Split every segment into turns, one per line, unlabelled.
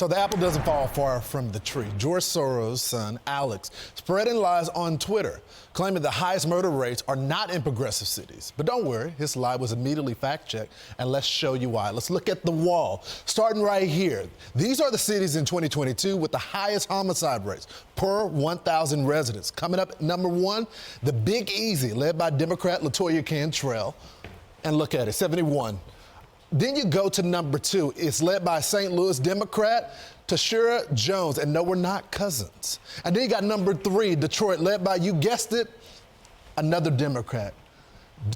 So the apple doesn't fall far from the tree. George Soros' son, Alex, spreading lies on Twitter, claiming the highest murder rates are not in progressive cities. But don't worry, his lie was immediately fact-checked, and let's show you why. Let's look at the wall, starting right here. These are the cities in 2022 with the highest homicide rates per 1,000 residents. Coming up at number one, the Big Easy, led by Democrat LaToya Cantrell. And look at it, 71. Then you go to number two. It's led by St. Louis Democrat Tashira Jones. And no, we're not cousins. And then you got number three, Detroit, led by, you guessed it, another Democrat,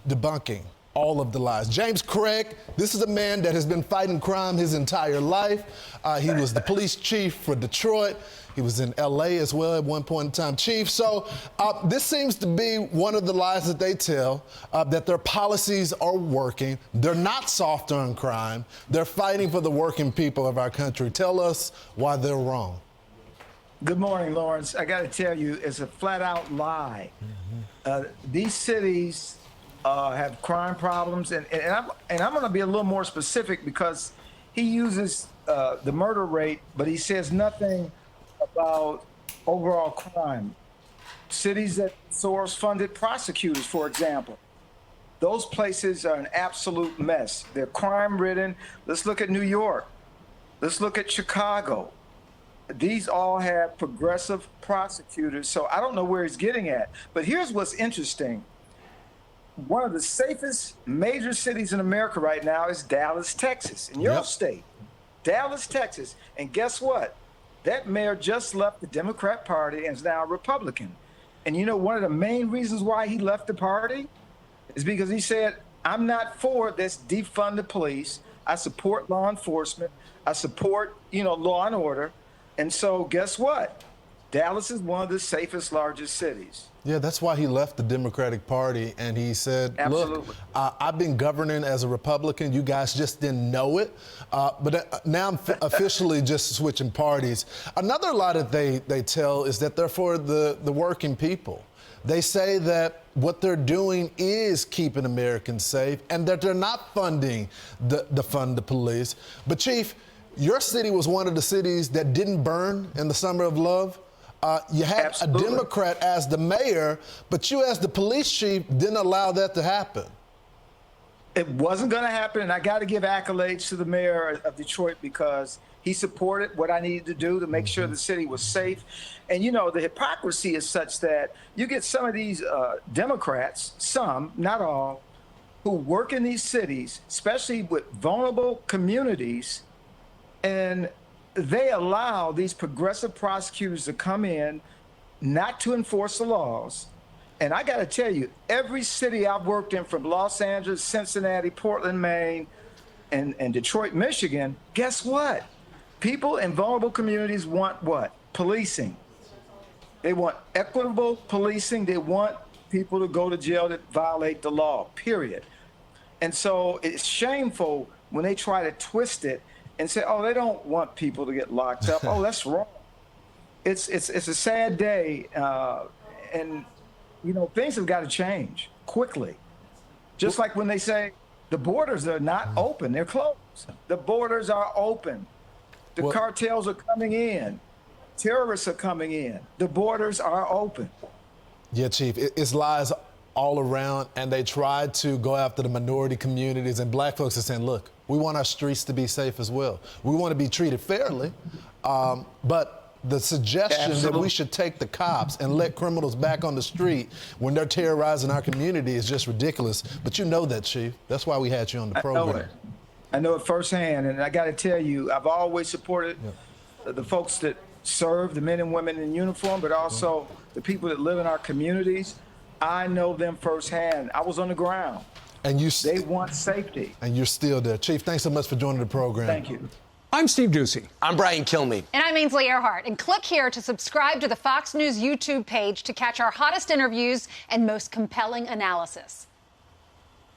debunking all of the lies. James Craig, this is a man that has been fighting crime his entire life. He was the police chief for Detroit. He was in L.A. as well at one point in time, chief. So this seems to be one of the lies that they tell, that their policies are working. They're not soft on crime. They're fighting for the working people of our country. Tell us why they're wrong.
Good morning, Lawrence. I got to tell you, it's a flat-out lie. These cities have crime problems, and I'm going to be a little more specific because he uses the murder rate, but he says nothing about overall crime. Cities that Soros-funded prosecutors, for example, those places are an absolute mess. They're crime-ridden. Let's look at New York. Let's look at Chicago. These all have progressive prosecutors, so I don't know where he's getting at. But here's what's interesting. One of the safest major cities in America right now is Dallas, Texas, in your state. Dallas, Texas. And guess what? That mayor just left the Democrat Party and is now a Republican. And you know, one of the main reasons why he left the party is because he said, I'm not for this defund the police. I support law enforcement. I support, law and order. And so guess what? Dallas is one of the safest, largest cities.
Yeah, that's why he left the Democratic Party, and he said, look, I've been governing as a Republican. You guys just didn't know it. But now I'm officially just switching parties. Another lie that they tell is that they're for the working people. They say that what they're doing is keeping Americans safe and that they're not funding the police. But, Chief, your city was one of the cities that didn't burn in the Summer of Love. You had a Democrat as the mayor, but you as the police chief didn't allow that to happen.
It wasn't going to happen, and I got to give accolades to the mayor of Detroit because he supported what I needed to do to make sure the city was safe. And, the hypocrisy is such that you get some of these Democrats, some, not all, who work in these cities, especially with vulnerable communities, and they allow these progressive prosecutors to come in, not to enforce the laws. And I got to tell you, every city I've worked in, from Los Angeles, Cincinnati, Portland, Maine, and Detroit, Michigan, guess what? People in vulnerable communities want what? Policing. They want equitable policing. They want people to go to jail that violate the law, period. And so it's shameful when they try to twist it and say, oh, they don't want people to get locked up. Oh, that's wrong. It's a sad day, and things have got to change quickly. Just like when they say the borders are not open, they're closed. The borders are open. The cartels are coming in. Terrorists are coming in. The borders are open.
Yeah, Chief, it's lies all around, and they tried to go after the minority communities, and black folks are saying, look, we want our streets to be safe as well. We want to be treated fairly, but the suggestion that we should take the cops and let criminals back on the street when they're terrorizing our community is just ridiculous. But you know that, Chief. That's why we had you on the program.
I know it firsthand, and I got to tell you, I've always supported the folks that serve, the men and women in uniform, but also the people that live in our communities. I know them firsthand. I was on the ground.
And
they want safety.
And you're still there. Chief, thanks so much for joining the program.
Thank you.
I'm Steve Ducey.
I'm Brian Kilmeade.
And I'm Ainsley Earhart. And click here to subscribe to the Fox News YouTube page to catch our hottest interviews and most compelling analysis.